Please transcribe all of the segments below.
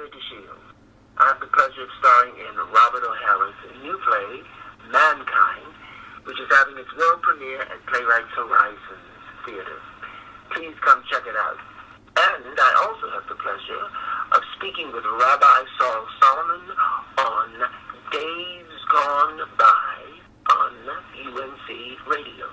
Andre DeShields. I have the pleasure of starring in Robert O'Hara's new play, Mankind, which is having its world premiere at Playwrights Horizons Theater. Please come check it out. And I also have the pleasure of speaking with Rabbi Sol Solomon on Days Gone By on UNC Radio.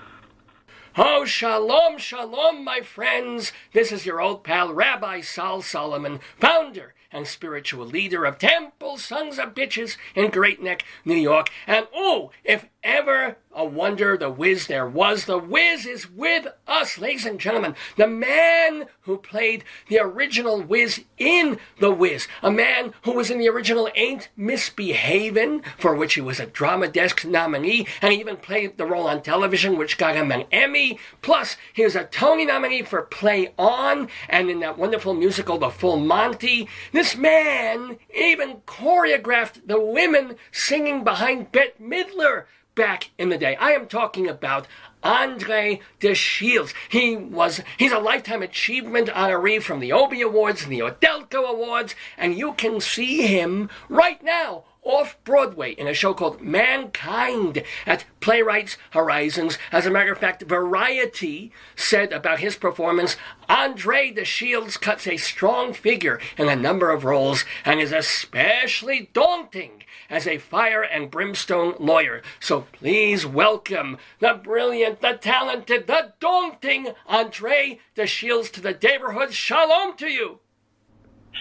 Oh, shalom, shalom, my friends. This is your old pal, Rabbi Sol Solomon, founder and spiritual leader of Temple Sons of Bitches in Great Neck, New York. And oh, if ever a wonder the Wiz there was, the Wiz is with us, ladies and gentlemen. The man who played the original Wiz in The Wiz. A man who was in the original Ain't Misbehavin', for which he was a Drama Desk nominee, and he even played the role on television, which got him an Emmy. Plus, he was a Tony nominee for Play On, and in that wonderful musical, The Full Monty. This man even choreographed the women singing behind Bette Midler back in the day. I am talking about Andre DeShields. He's a Lifetime Achievement honoree from the Obie Awards and the Odelko Awards, and you can see him right now off-Broadway in a show called Mankind at Playwrights Horizons. As a matter of fact, Variety said about his performance, Andre DeShields cuts a strong figure in a number of roles and is especially daunting as a fire and brimstone lawyer. So please welcome the brilliant, the talented, the daunting Andre DeShields to the neighborhood. Shalom to you.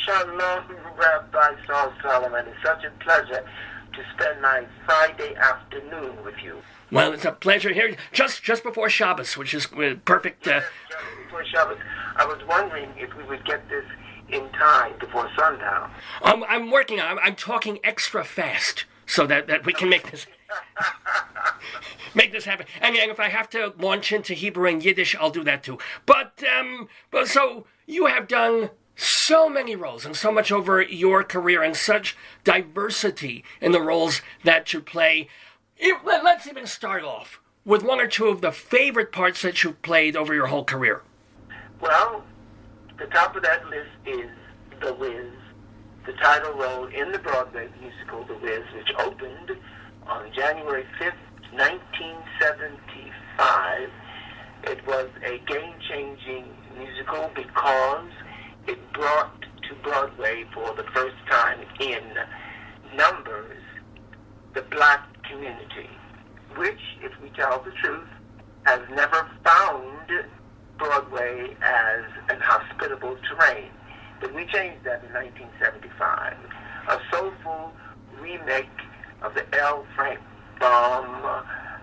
Shalom, Rabbi Sol Solomon. It's such a pleasure to spend my Friday afternoon with you. Well, it's a pleasure here, just before Shabbos, which is perfect. Just before Shabbos. I was wondering if we would get this in time before sundown. I'm working on it. I'm talking extra fast so that we can make this happen. And if I have to launch into Hebrew and Yiddish, I'll do that too. But so you have done so many roles and so much over your career and such diversity in the roles that you play. Let's even start off with one or two of the favorite parts that you've played over your whole career. Well, the top of that list is The Wiz, the title role in the Broadway musical The Wiz, which opened on January 5th, 1975. It was a game-changing musical because it brought to Broadway for the first time in numbers the black community, which, if we tell the truth, has never found Broadway as an hospitable terrain. But we changed that in 1975. A soulful remake of the L. Frank Baum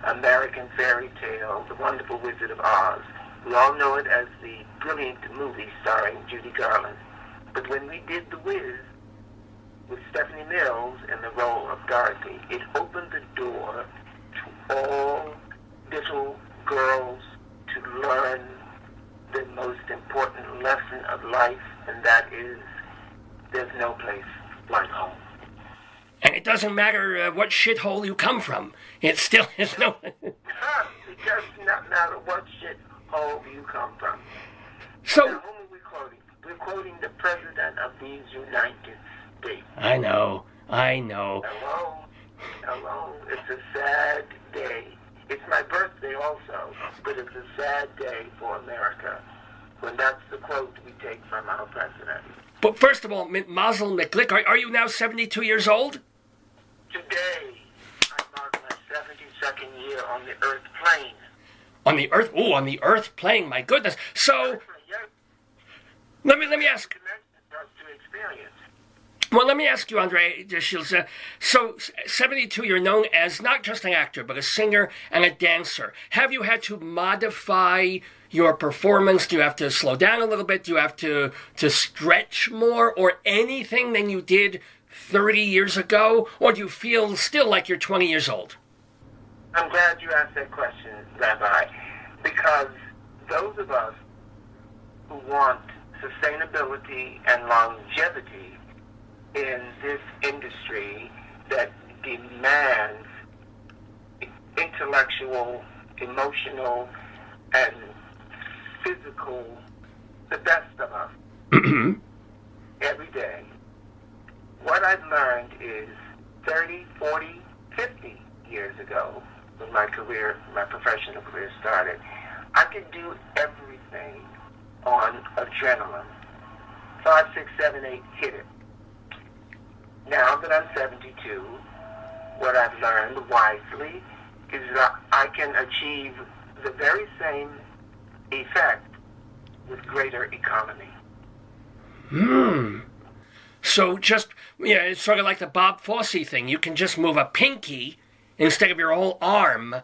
American fairy tale, The Wonderful Wizard of Oz. We all know it as the brilliant movie starring Judy Garland. But when we did The Wiz with Stephanie Mills in the role of Dorothy, it opened the door to all little girls to learn the most important lesson of life, and that is there's no place like home. And it doesn't matter what shithole you come from. It still is no... It does not matter what shithole you come from. So... Now, whom are we quoting? We're quoting the President of these United States. I know. Hello. It's a sad day. It's my birthday also, but it's a sad day for America when that's the quote we take from our president. But first of all, Mazel McGlick, are you now 72 years old? Today, I mark my 72nd year on the Earth plane. On the Earth? Ooh, on the Earth plane, my goodness. So, let me ask... Well, let me ask you, Andre DeShields. So, 72, you're known as not just an actor, but a singer and a dancer. Have you had to modify your performance? Do you have to slow down a little bit? Do you have to stretch more or anything than you did 30 years ago? Or do you feel still like you're 20 years old? I'm glad you asked that question, Rabbi, because those of us who want sustainability and longevity in this industry that demands intellectual, emotional, and physical, the best of us every day, I've learned is 30, 40, 50 years ago, when my professional career started, I could do everything on adrenaline. 5, 6, 7, 8, hit it. Now that I'm 72, what I've learned wisely is that I can achieve the very same effect with greater economy. So just, it's sort of like the Bob Fosse thing. You can just move a pinky instead of your whole arm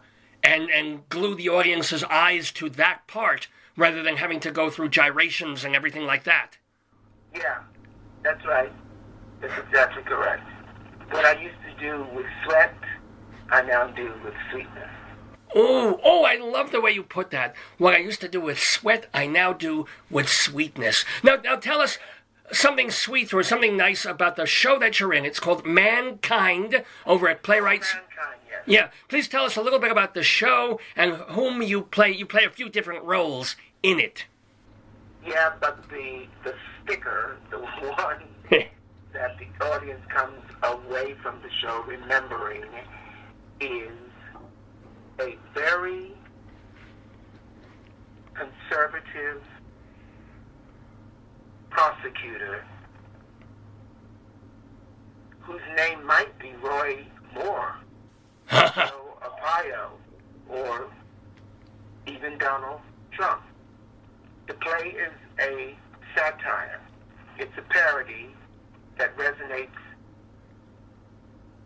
and glue the audience's eyes to that part rather than having to go through gyrations and everything like that. Yeah, that's right. That's exactly correct. What I used to do with sweat, I now do with sweetness. Oh, I love the way you put that. What I used to do with sweat, I now do with sweetness. Now tell us something sweet or something nice about the show that you're in. It's called Mankind over at Playwrights. Mankind, yes. Yeah, please tell us a little bit about the show and whom you play. You play a few different roles in it. Yeah, but the sticker, the one that the audience comes away from the show remembering is a very conservative prosecutor whose name might be Roy Moore, or Arpaio, or even Donald Trump. The play is a satire. It's a parody that resonates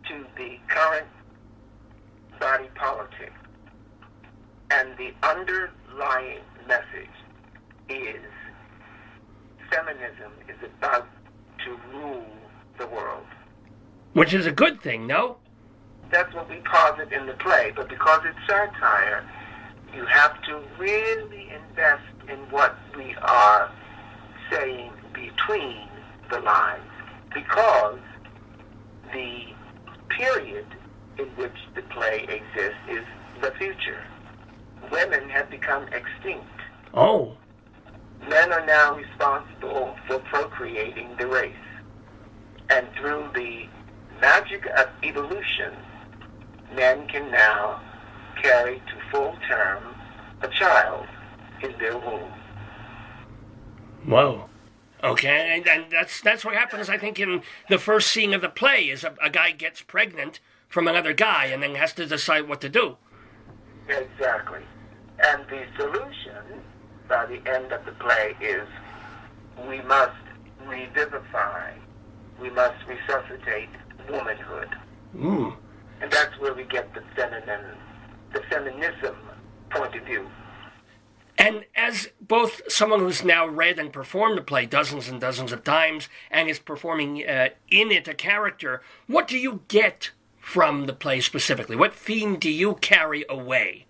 to the current body politic. And the underlying message is feminism is about to rule the world. Which is a good thing, no? That's what we posit in the play, but because it's satire, you have to really invest in what we are saying between the lines, because the period in which the play exists is the future. Women have become extinct. Oh. Men are now responsible for procreating the race. And through the magic of evolution, men can now carry to full term a child in their womb. Whoa. Okay, and that's what happens, I think, in the first scene of the play, is a guy gets pregnant from another guy and then has to decide what to do. Exactly. And the solution by the end of the play is we must revivify, we must resuscitate womanhood. Mm. And that's where we get the feminism point of view. And as both someone who's now read and performed the play dozens and dozens of times and is performing in it a character, what do you get from the play specifically? What theme do you carry away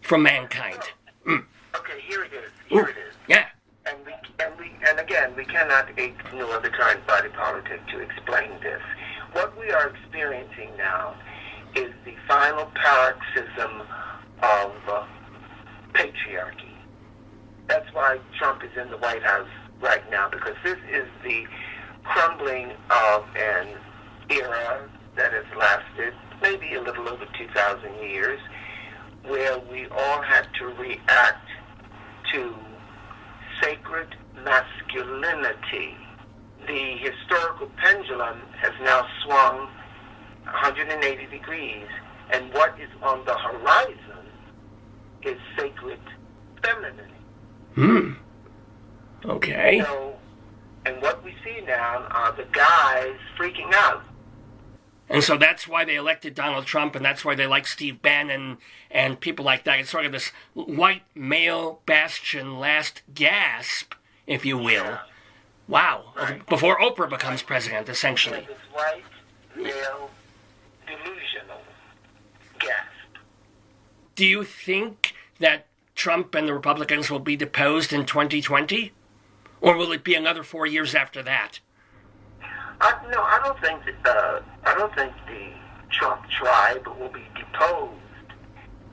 from Mankind? Okay, here it is. Here it is. Yeah. And again, we cannot ignore the current body politic to explain this. What we are experiencing now is the final paroxysm of patriarchy. That's why Trump is in the White House right now, because this is the crumbling of an era that has lasted maybe a little over 2,000 years, where we all had to react to sacred masculinity. The historical pendulum has now swung 180 degrees, and what is on the horizon is sacred femininity. Okay. So, and what we see now are the guys freaking out. And so that's why they elected Donald Trump, and that's why they like Steve Bannon and people like that. It's sort of this white male bastion last gasp, if you will. Yeah. Wow. Right. Before Oprah becomes president, essentially. This white male delusional gasp. Do you think that Trump and the Republicans will be deposed in 2020? Or will it be another 4 years after that? No, I don't think the Trump tribe will be deposed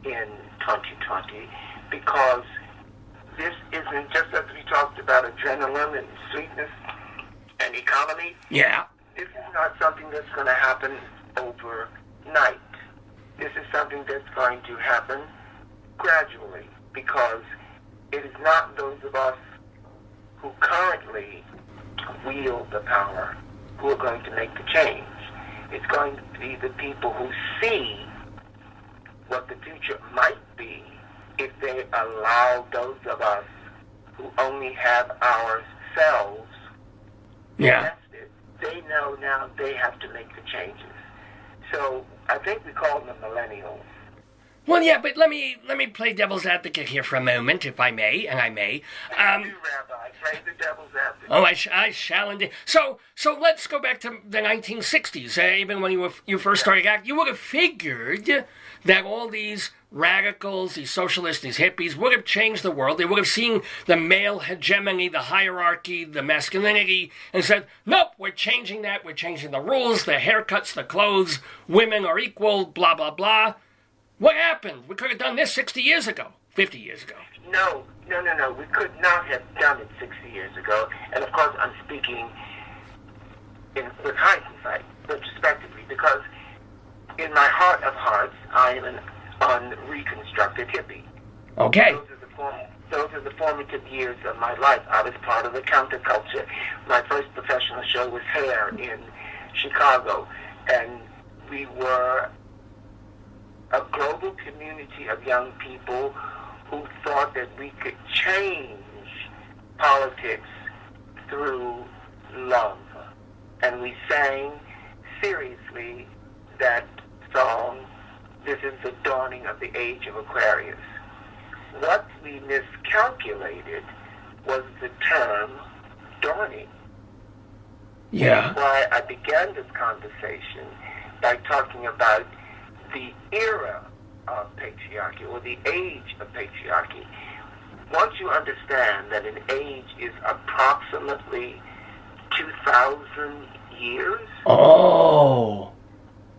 in 2020, because this isn't just as we talked about adrenaline and sweetness and economy. Yeah. This is not something that's going to happen overnight. This is something that's going to happen gradually, because it is not those of us who currently wield the power who are going to make the change. It's going to be the people who see what the future might be if they allow those of us who only have ourselves invested. They know now they have to make the changes. So I think we call them the millennials. Well, yeah, but let me play devil's advocate here for a moment, if I may, and I may. You, Rabbi, play the devil's advocate. Oh, I shall indeed. So let's go back to the 1960s. Even when you first started out, you would have figured that all these radicals, these socialists, these hippies would have changed the world. They would have seen the male hegemony, the hierarchy, the masculinity, and said, nope, we're changing that. We're changing the rules, the haircuts, the clothes. Women are equal, blah, blah, blah. What happened? We could have done this 60 years ago, 50 years ago. No. We could not have done it 60 years ago. And of course, I'm speaking with hindsight, retrospectively, because in my heart of hearts, I am an unreconstructed hippie. Okay. Those are the formative years of my life. I was part of the counterculture. My first professional show was Hair in Chicago, and we were a global community of young people who thought that we could change politics through love. And we sang seriously that song, This is the Dawning of the Age of Aquarius. What we miscalculated was the term dawning. Yeah. That's why I began this conversation by talking about the era of patriarchy, or the age of patriarchy. Once you understand that an age is approximately 2,000 years,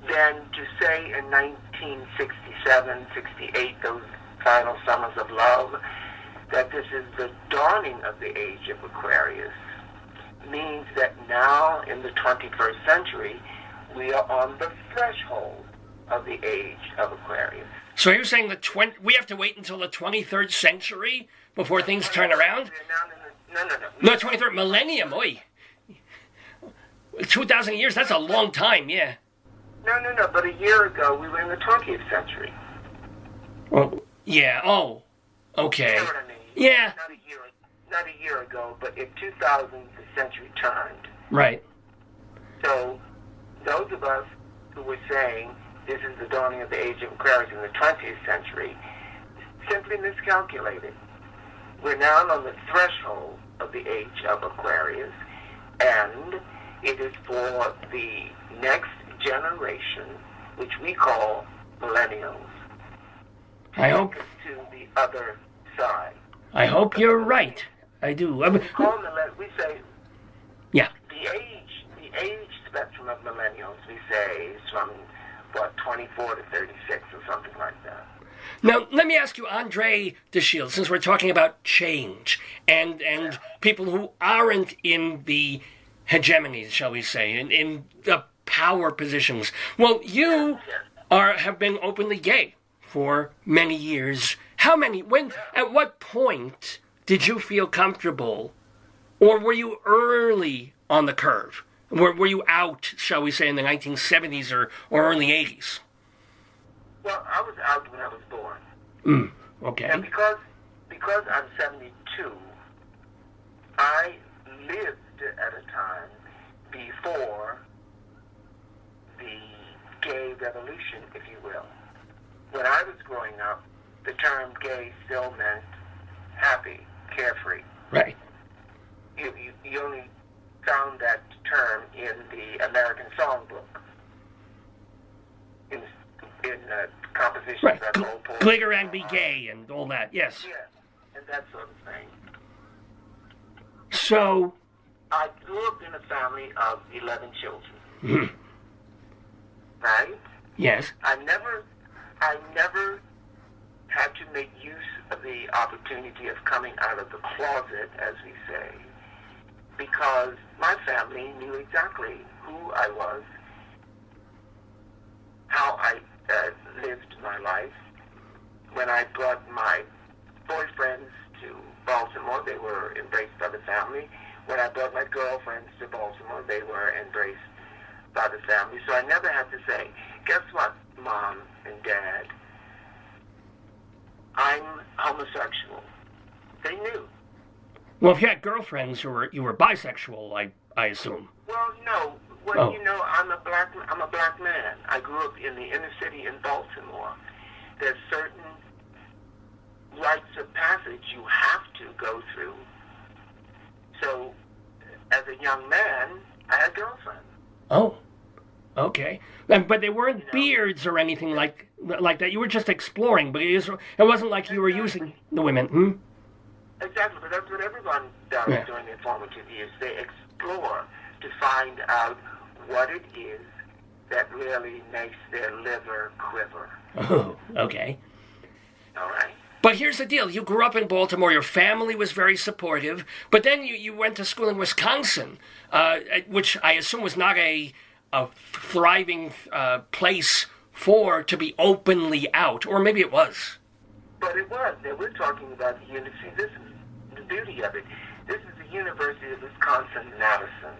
then to say in 1967, 68, those final summers of love, that this is the dawning of the age of Aquarius, means that now in the 21st century, we are on the threshold of the age of Aquarius. So you're saying we have to wait until the 23rd century before things turn around? No, 23rd millennium, oi. 2,000 years, that's a long time, yeah. No, but a year ago we were in the 20th century. Well, yeah, okay. You know what I mean? Yeah. Not a year ago, but in 2000 the century turned. Right. So those of us who were saying this is the dawning of the age of Aquarius in the 20th century simply miscalculated. We're now on the threshold of the age of Aquarius, and it is for the next generation, which we call millennials. I hope to the other side. I hope you're right. I do. We say yeah. The age spectrum of millennials, we say, is from 24 to 36 or something like that. Now, let me ask you, Andre DeShield, since we're talking about change and people who aren't in the hegemony, shall we say, in the power positions. Well, you have been openly gay for many years. How many? At what point did you feel comfortable, or were you early on the curve? Were you out, shall we say, in the 1970s or early 80s? Well, I was out when I was born. Okay. And because I'm 72, I lived at a time before the gay revolution, if you will. When I was growing up, the term gay still meant happy, carefree. Right. You only found that term in the American Songbook, in compositions right. that old poets. Glitter and be gay and all that, yes. Yes, and that sort of thing. So I grew up in a family of 11 children. Right? Yes. I never had to make use of the opportunity of coming out of the closet, as we say, because my family knew exactly who I was, how I lived my life. When I brought my boyfriends to Baltimore, they were embraced by the family. When I brought my girlfriends to Baltimore, they were embraced by the family. So I never had to say, guess what, Mom and Dad? I'm homosexual. They knew. Well, if you had girlfriends, you were bisexual, I assume. Well, no. Well, you know, I'm a black man. I grew up in the inner city in Baltimore. There's certain rites of passage you have to go through. So, as a young man, I had girlfriends. Oh, okay. But they weren't beards or anything like that. You were just exploring, but it wasn't like you were using the women. Exactly, but that's what everyone does during their formative years. They explore to find out what it is that really makes their liver quiver. Oh, okay. All right. But here's the deal. You grew up in Baltimore. Your family was very supportive. But then you went to school in Wisconsin, which I assume was not a thriving place to be openly out. Or maybe it was. But it was. We're talking about the university. This is the beauty of it. This is the University of Wisconsin-Madison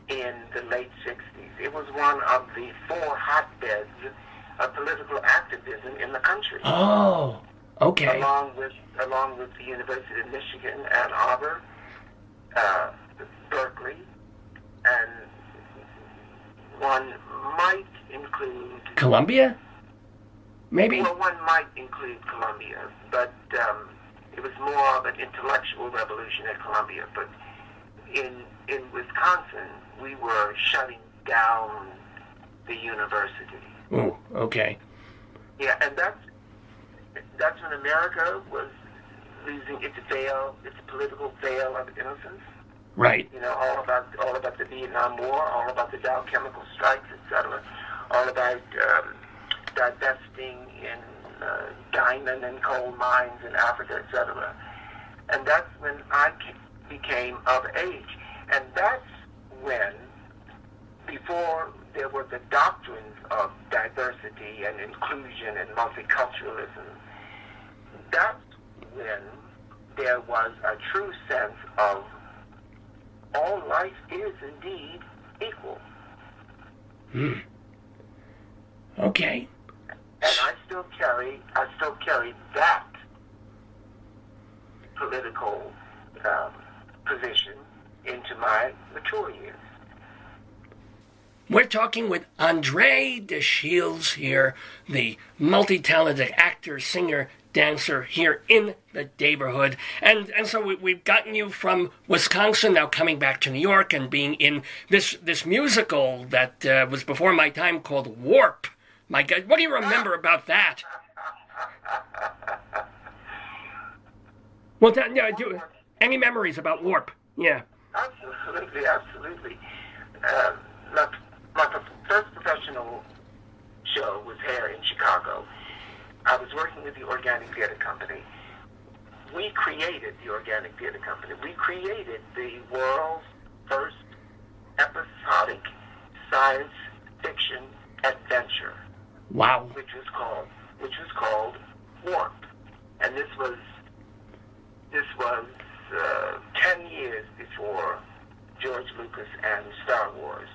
in the late 60s. It was one of the 4 hotbeds of political activism in the country. Oh, okay. Along with the University of Michigan, Ann Arbor, Berkeley, and one might include Columbia? Maybe? Well, one might include Columbia, but it was more of an intellectual revolution at Columbia. But in Wisconsin, we were shutting down the university. Oh, okay. Yeah, and that's when America was losing its political veil of innocence. Right. You know, all about the Vietnam War, all about the Dow chemical strikes, etc. All about divesting in diamond and coal mines in Africa, etc. And that's when I became of age. And that's when, before there were the doctrines of diversity and inclusion and multiculturalism, that's when there was a true sense of all life is indeed equal. Okay. And I still carry that political position into my mature years. We're talking with Andre de Shields here, the multi-talented actor, singer, dancer here in the neighborhood. And so we've gotten you from Wisconsin, now coming back to New York and being in this musical that was before my time called Warp. My God, what do you remember about that? Well, any memories about Warp? Yeah. Absolutely. My first professional show was here in Chicago. I was working with the Organic Theater Company. We created the Organic Theater Company. We created the world's first episodic science fiction adventure. Wow. Which was called Warp. And this was 10 years before George Lucas and Star Wars.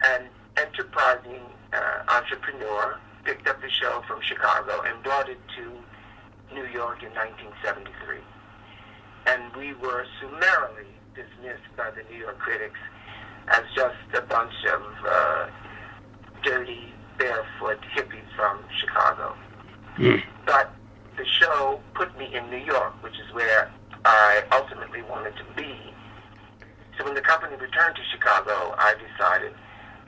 An enterprising entrepreneur picked up the show from Chicago and brought it to New York in 1973. And we were summarily dismissed by the New York critics as just a bunch of dirty, barefoot hippies from Chicago. But the show put me in New York, which is where I ultimately wanted to be. So when the company returned to Chicago, I decided,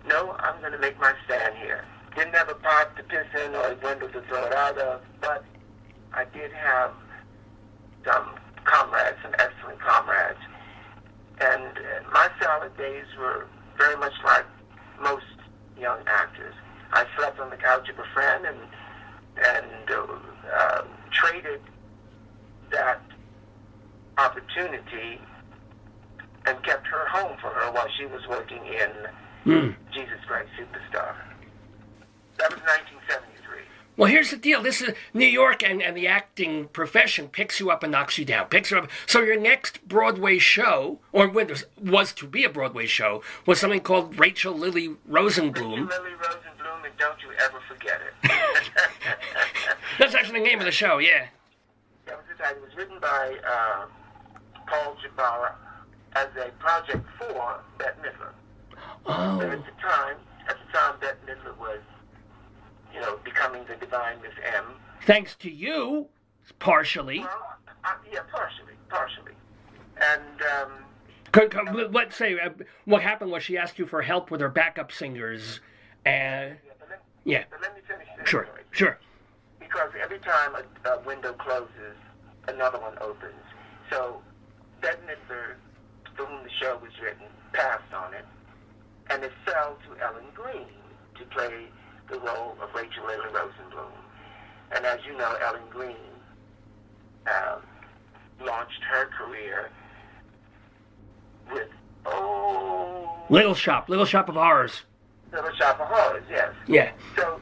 no, I'm going to make my stand here. Didn't have a pot to piss in or a window to throw it out of, but I did have some comrades, some excellent comrades. And my salad days were very much like most young actors. I slept on the couch of a friend and traded that opportunity and kept her home for her while she was working in Jesus Christ Superstar. That was 1973. Well, here's the deal. This is New York, and the acting profession picks you up and knocks you down. Picks you up. So your next Broadway show, or when there was to be a Broadway show, was something called Rachel Lily Rosenblum. Rachel Lily Rosenblum, and don't you ever forget it. That's actually the name of the show, yeah. That was the title. It was written by Paul Jabara as a project for Bette Midler. Oh. And at the time, Bette Midler was, becoming the divine Miss M. Thanks to you, partially. Well, yeah, partially. And let's say what happened was she asked you for help with her backup singers, and but let me finish this Sure, story. sure. Because every time a window closes, another one opens. So Bette Midler, for whom the show was written, passed on it, and it fell to Ellen Green to play the role of Rachel Lily Rosenblum. And as you know, Ellen Green launched her career with Little Shop of Horrors. Little Shop of Horrors, yes. Yeah. So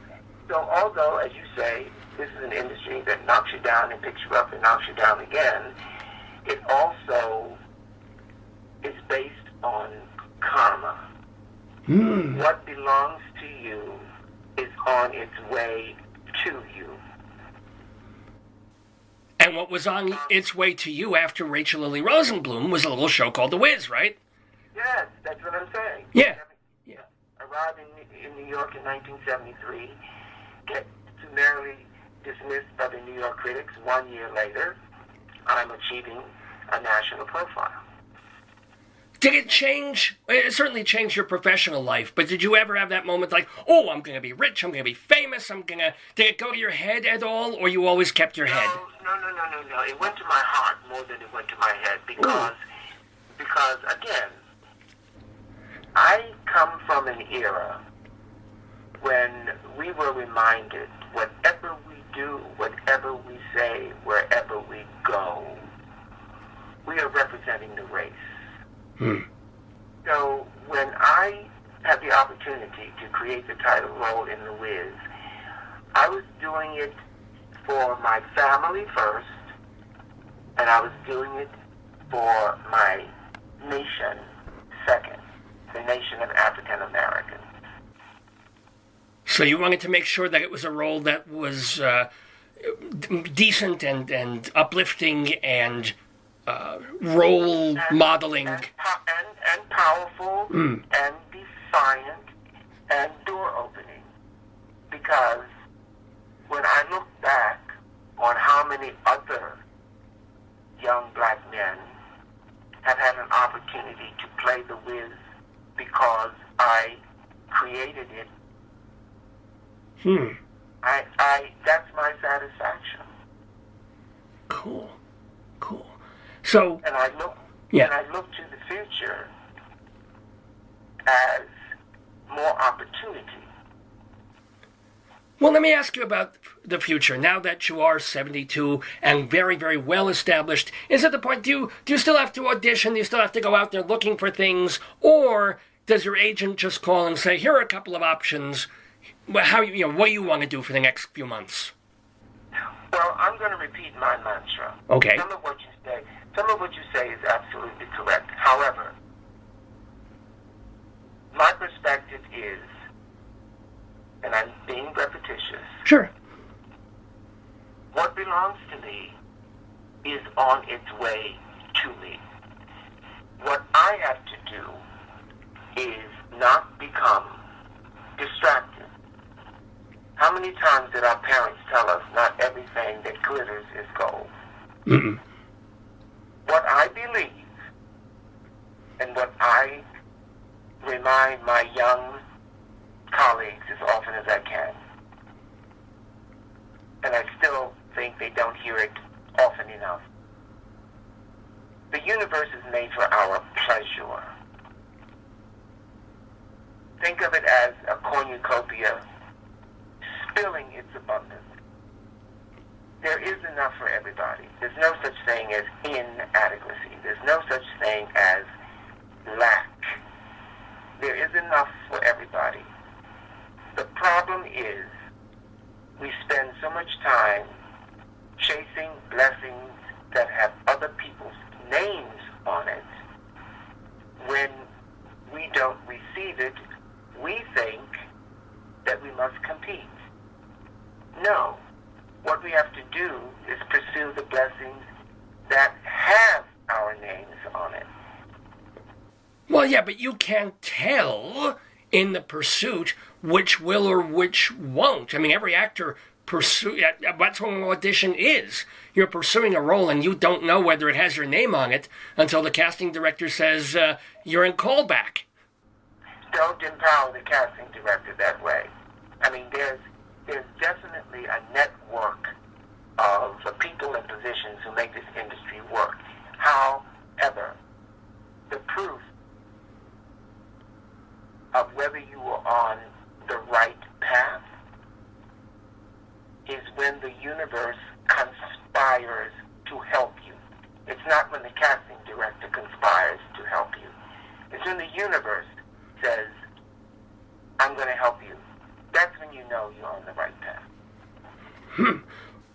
although, as you say, this is an industry that knocks you down and picks you up and knocks you down again, it also is based on karma. What belongs to you is on its way to you. And what was on its way to you after Rachel Lily Rosenblum was a little show called The Wiz, right? Yes, that's what I'm saying. Yeah. Arrived in New York in 1973, get summarily dismissed by the New York critics. 1 year later, I'm achieving a national profile. Did it change? It certainly changed your professional life, but did you ever have that moment like, oh, I'm going to be rich, I'm going to be famous, did it go to your head at all, or you always kept your head? No. It went to my heart more than it went to my head because again, I come from an era when we were reminded whatever we do, whatever we say, wherever we go, we are representing the race. So when I had the opportunity to create the title role in The Wiz, I was doing it for my family first, and I was doing it for my nation second, the nation of African Americans. So you wanted to make sure that it was a role that was decent and uplifting and role modeling. And powerful and defiant and door opening. Because when I look back on how many other young black men have had an opportunity to play The Wiz because I created it, that's my satisfaction. Cool. So, and I look to the future as more opportunity. Well, let me ask you about the future. Now that you are 72 and very, very well established, is it the point, do you still have to audition? Do you still have to go out there looking for things? Or does your agent just call and say, here are a couple of options, what do you want to do for the next few months? Well, I'm going to repeat my mantra. Okay. Some of what you say is absolutely correct. However, my perspective is, and I'm being repetitious, Sure. what belongs to me is on its way to me. What I have to do is not become distracted. How many times did our parents tell us not everything that glitters is gold? Mm-mm. What I believe and what I remind my young colleagues as often as I can, and I still think they don't hear it often enough, the universe is made for our pleasure. Think of it as a cornucopia spilling its abundance. There is enough for everybody. There's no such thing as inadequacy. There's no such thing as lack. There is enough for everybody. The problem is we spend so much time chasing blessings that have other people's names on it. When we don't receive it, we think that we must compete. No. What we have to do is pursue the blessings that have our names on it. Well, yeah, but you can't tell in the pursuit which will or which won't. I mean, every actor that's what an audition is. You're pursuing a role and you don't know whether it has your name on it until the casting director says you're in callback. Don't empower the casting director that way. I mean, there's definitely a network of people and positions who make this industry work. However, the proof of whether you are on the right path is when the universe conspires to help you. It's not when the casting director conspires to help you. It's when the universe says, I'm going to help you. That's when you know you're on the right path.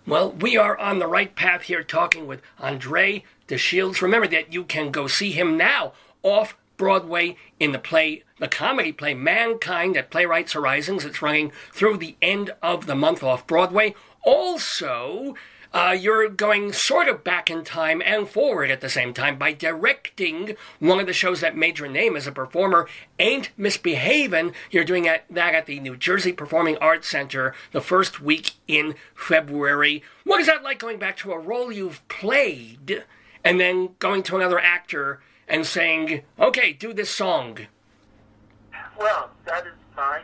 Well, we are on the right path here talking with Andre DeShields. Remember that you can go see him now off Broadway in the comedy play Mankind at Playwrights Horizons. It's running through the end of the month off Broadway. Also, you're going sort of back in time and forward at the same time by directing one of the shows that made your name as a performer, Ain't Misbehavin'. You're doing that at the New Jersey Performing Arts Center the first week in February. What is that like, going back to a role you've played and then going to another actor and saying, okay, do this song? Well, that is my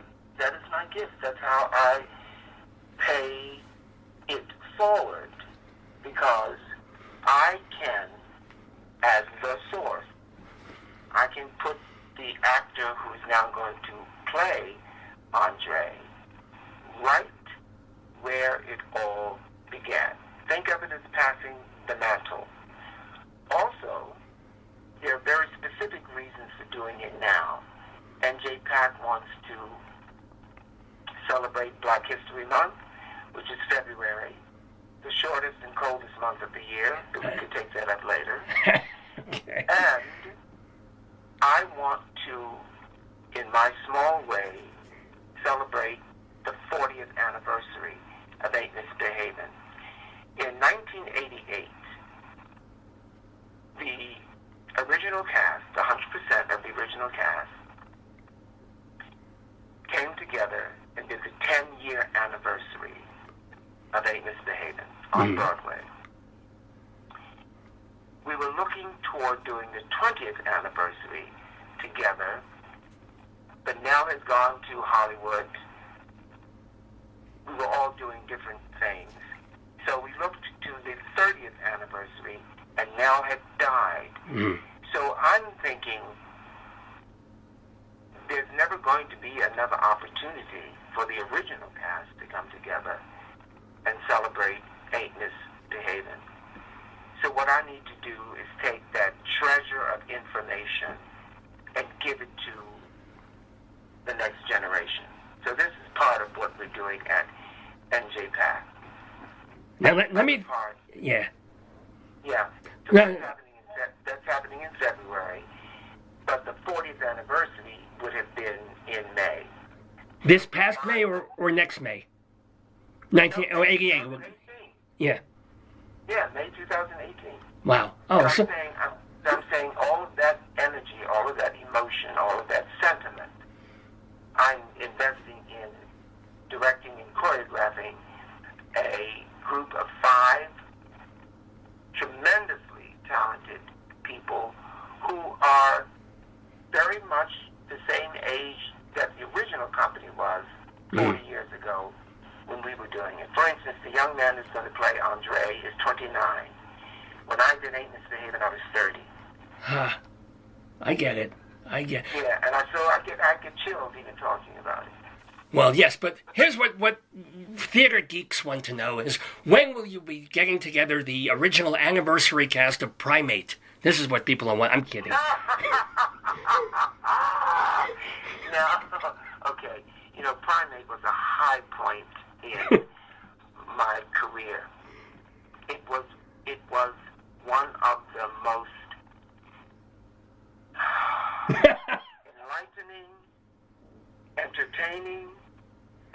gift. That's how I pay it forward, because I can, as the source, I can put the actor who is now going to play Andre right where it all began. Think of it as passing the mantle. Also, there are very specific reasons for doing it now. NJPAC wants to celebrate Black History Month, which is February, the shortest and coldest month of the year, but we could take that up later. Okay. And I want to, in my small way, celebrate the 40th anniversary of Ain't Misbehavin'. In 1988, the original cast, 100% of the original cast, came together and did the 10-year anniversary of Ain't Misbehavin' on Broadway. We were looking toward doing the 20th anniversary together, but Nell has gone to Hollywood. We were all doing different things. So we looked to the 30th anniversary, and Nell had died. So I'm thinking there's never going to be another opportunity for the original cast to come together and celebrate Ain't Misbehavin'. So what I need to do is take that treasure of information and give it to the next generation. So this is part of what we're doing at NJPAC. Now let me... Yeah. Yeah. So that's happening in February. But the 40th anniversary would have been in May. This past May or next May? 1988. Yeah. Yeah, May 2018. Wow. Oh, I'm saying all of that energy, all of that emotion, all of that sentiment, I'm investing in directing and choreographing a group of 5 tremendously talented people who are very much the same age that the original company was 40 years ago when we were doing it. For instance, the young man who's going to play Andre is 29. When I did Ain't Misbehavin', I was 30. I get it. Yeah, and I get chills even talking about it. Well, yes, but here's what theater geeks want to know is, when will you be getting together the original anniversary cast of Prymate? This is what people want. I'm kidding. No, okay. You know, Prymate was a high point in my career. It was one of the most enlightening, entertaining,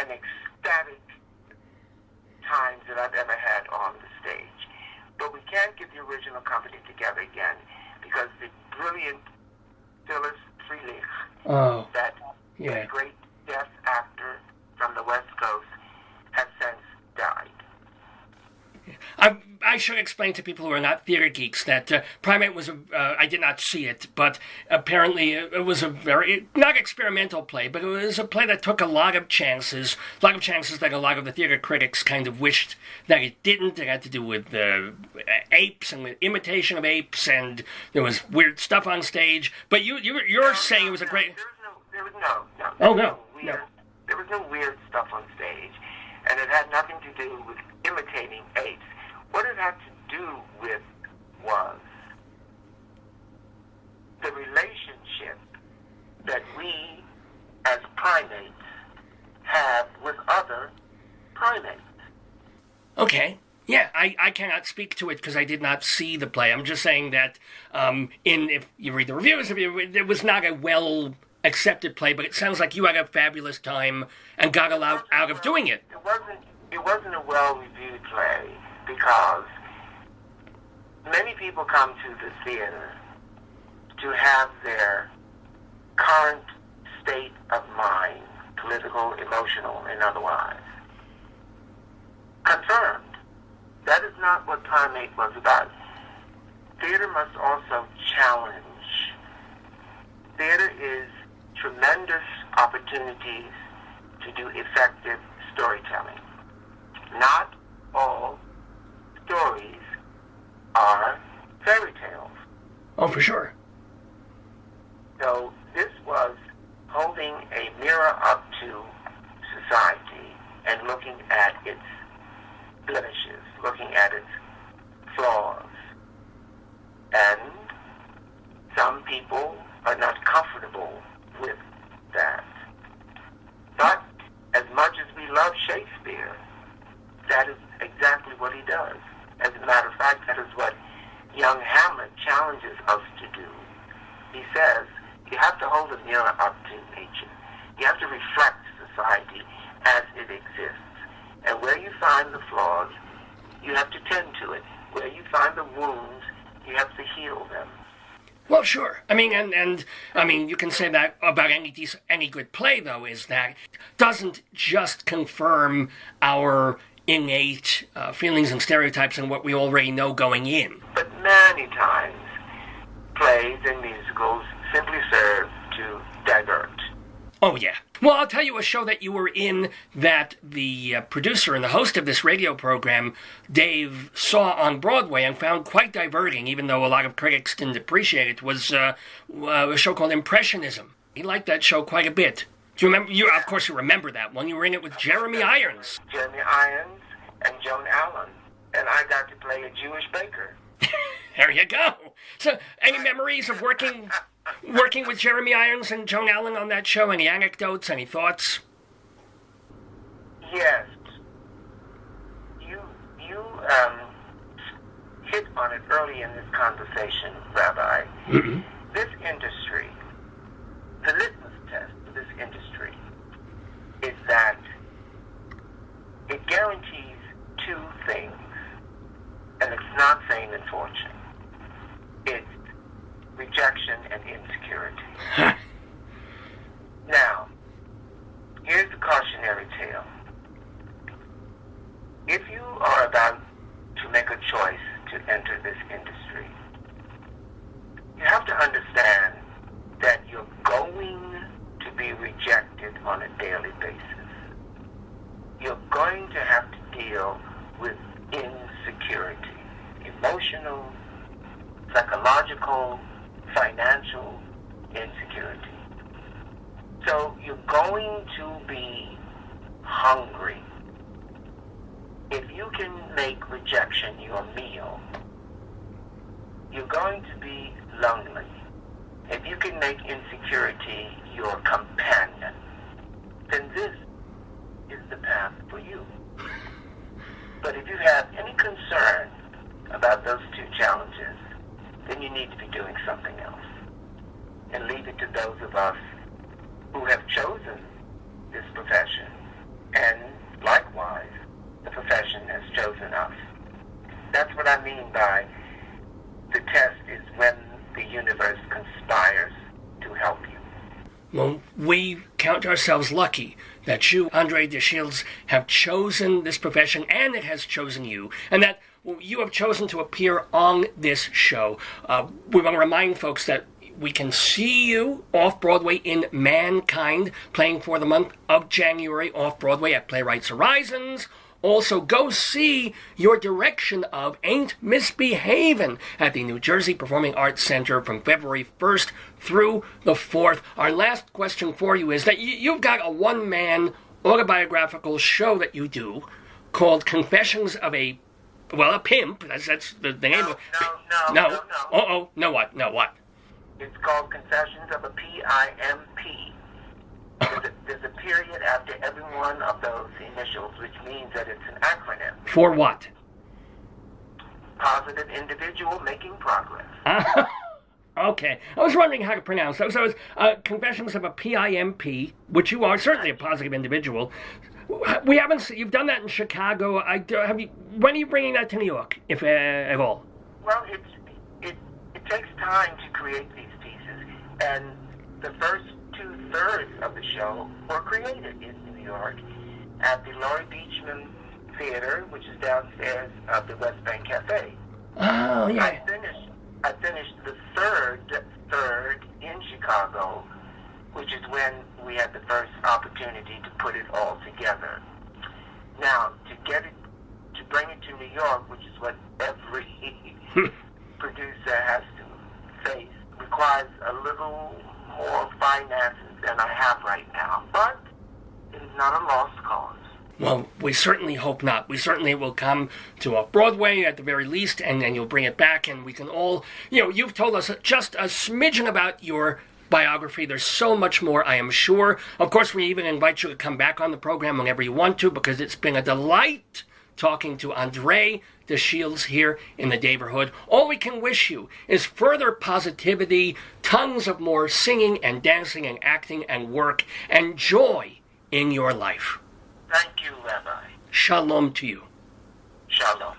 and ecstatic times that I've ever had on the stage. But we can't get the original company together again because the brilliant Phyllis Freelich, that great deaf actor from the West Coast, has since died. I should explain to people who are not theater geeks that Prymate was I did not see it, but apparently it was a very, not experimental play, but it was a play that took a lot of chances that a lot of the theater critics kind of wished that it didn't. It had to do with apes and with imitation of apes, and there was weird stuff on stage. But you're saying it was a great... There was no. Oh, no. There was no weird stuff on stage, and it had nothing to do with imitating apes. What it had to do with was the relationship that we, as primates, have with other primates. Okay. Yeah, I cannot speak to it because I did not see the play. I'm just saying that if you read the reviews, it was not a well-accepted play, but it sounds like you had a fabulous time and got a lot out of doing it. It wasn't a well-reviewed play because many people come to the theater to have their current state of mind, political, emotional, and otherwise, confirmed. That is not what Prymate was about. Theater must also challenge. Theater is tremendous opportunities to do effective storytelling. Not all stories are fairy tales. Oh, for sure. So this was holding a mirror up to society and looking at its blemishes, looking at its flaws. And some people are not comfortable with that. But as much as we love Shakespeare, that is exactly what he does. As a matter of fact, that is what young Hamlet challenges us to do. He says, you have to hold a mirror up to nature. You have to reflect society as it exists. And where you find the flaws, you have to tend to it. Where you find the wounds, you have to heal them. Well, sure. I mean, and you can say that about any good play, though, is that it doesn't just confirm our innate feelings and stereotypes and what we already know going in. But many times, plays and musicals simply serve to divert. Oh, yeah. Well, I'll tell you a show that you were in that the producer and the host of this radio program, Dave, saw on Broadway and found quite diverting, even though a lot of critics didn't appreciate it, was a show called Impressionism. He liked that show quite a bit. Do you remember? Of course you remember that one. You were in it with Jeremy Irons. Jeremy Irons and Joan Allen. And I got to play a Jewish baker. There you go. So, any memories of working with Jeremy Irons and Joan Allen on that show? Any anecdotes? Any thoughts? Yes. You hit on it early in this conversation, Rabbi. Mm-hmm. This industry, the litmus test of this industry is that it guarantees two things, and it's not fame and fortune. It's rejection and insecurity. Now, here's the cautionary tale. If you are about to make a choice to enter this industry, you have to understand that you're going to be rejected on a daily basis. You're going to have to deal with insecurity, emotional, psychological, financial insecurity. So you're going to be hungry. If you can make rejection your meal, you're going to be lonely. If you can make insecurity your companion, then this is the path for you. But if you have any concern about those two challenges, then you need to be doing something else. And leave it to those of us who have chosen this profession, and likewise, the profession has chosen us. That's what I mean by the test is when the universe conspires to help you. Well, we count ourselves lucky that you, Andre DeShields, have chosen this profession, and it has chosen you, and that you have chosen to appear on this show. We want to remind folks that we can see you off-Broadway in Mankind, playing for the month of January off-Broadway at Playwrights Horizons. Also, go see your direction of Ain't Misbehavin' at the New Jersey Performing Arts Center from February 1st through the 4th. Our last question for you is that you've got a one-man autobiographical show that you do called Confessions of a Pimp. That's the name of it. No. Uh-oh. No what? It's called Confessions of a P-I-M-P. There's a period after every one of those initials, which means that it's an acronym. For what? Positive individual making progress. Okay. I was wondering how to pronounce that. So it's Confessions of a P-I-M-P, which you are certainly a positive individual. We haven't seen, you've done that in Chicago. When are you bringing that to New York, if at all? Well, it takes time to create these pieces, and the first 2/3 of the show were created in New York at the Laurie Beachman Theater, which is downstairs of the West Bank Cafe. Oh, yeah. I finished the third in Chicago, which is when we had the first opportunity to put it all together. Now, to bring it to New York, which is what every producer has to face, requires a little more finances than I have right now. But it is not a lost cause. Well, we certainly hope not. We certainly will come to Broadway at the very least, and you'll bring it back, and we can all, you've told us just a smidgen about your biography. There's so much more, I am sure. Of course, we even invite you to come back on the program whenever you want to, because it's been a delight talking to Andre DeShields here in the neighborhood. All we can wish you is further positivity, tons of more singing and dancing and acting and work and joy in your life. Thank you, Rabbi. Shalom to you. Shalom.